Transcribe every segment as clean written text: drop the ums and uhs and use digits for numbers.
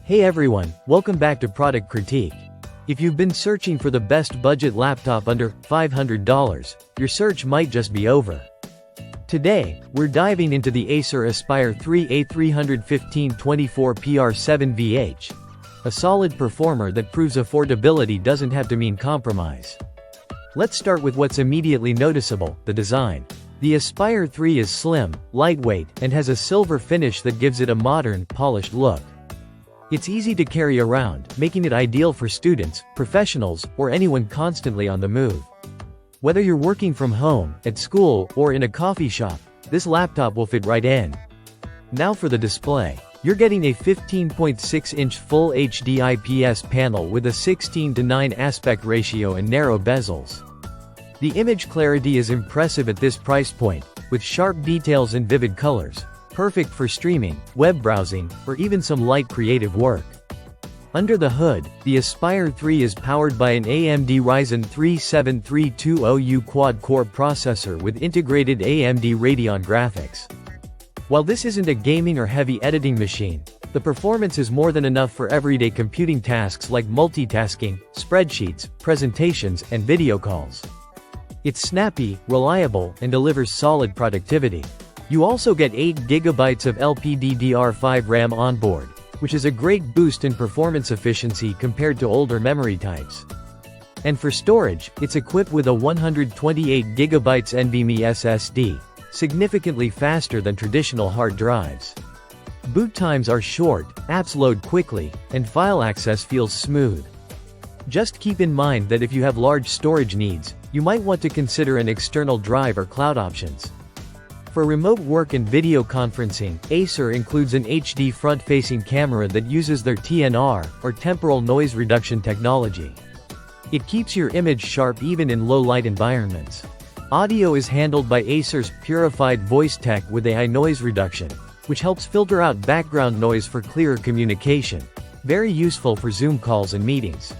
Hey everyone, welcome back to Product Critique. If you've been searching for the best budget laptop under $500, your search might just be over. Today, we're diving into the Acer Aspire 3 A315-24P-R7VH. A solid performer that proves affordability doesn't have to mean compromise. Let's start with what's immediately noticeable, the design. The Aspire 3 is slim, lightweight, and has a silver finish that gives it a modern, polished look. It's easy to carry around, making it ideal for students, professionals, or anyone constantly on the move. Whether you're working from home, at school, or in a coffee shop, this laptop will fit right in. Now for the display. You're getting a 15.6-inch Full HD IPS panel with a 16:9 aspect ratio and narrow bezels. The image clarity is impressive at this price point, with sharp details and vivid colors. Perfect for streaming, web browsing, or even some light creative work. Under the hood, the Aspire 3 is powered by an AMD Ryzen 3 7320U quad-core processor with integrated AMD Radeon graphics. While this isn't a gaming or heavy editing machine, the performance is more than enough for everyday computing tasks like multitasking, spreadsheets, presentations, and video calls. It's snappy, reliable, and delivers solid productivity. You also get 8GB of LPDDR5 RAM onboard, which is a great boost in performance efficiency compared to older memory types. And for storage, it's equipped with a 128GB NVMe SSD, significantly faster than traditional hard drives. Boot times are short, apps load quickly, and file access feels smooth. Just keep in mind that if you have large storage needs, you might want to consider an external drive or cloud options. For remote work and video conferencing, Acer includes an HD front-facing camera that uses their TNR, or temporal noise reduction technology. It keeps your image sharp even in low-light environments. Audio is handled by Acer's purified voice tech with AI noise reduction, which helps filter out background noise for clearer communication. Very useful for Zoom calls and meetings.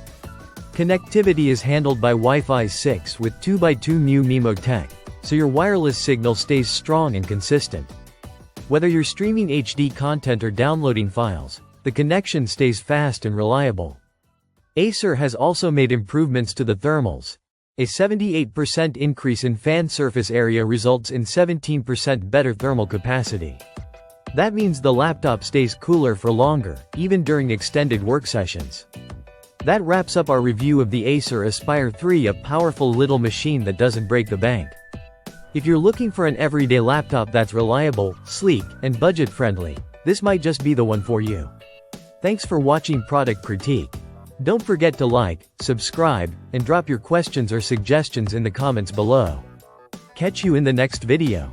Connectivity is handled by Wi-Fi 6 with 2x2 MIMO tech, so your wireless signal stays strong and consistent. Whether you're streaming HD content or downloading files, the connection stays fast and reliable. Acer has also made improvements to the thermals. A 78% increase in fan surface area results in 17% better thermal capacity. That means the laptop stays cooler for longer, even during extended work sessions. That wraps up our review of the Acer Aspire 3, a powerful little machine that doesn't break the bank. If you're looking for an everyday laptop that's reliable, sleek, and budget-friendly, this might just be the one for you. Thanks for watching Product Critique. Don't forget to like, subscribe, and drop your questions or suggestions in the comments below. Catch you in the next video.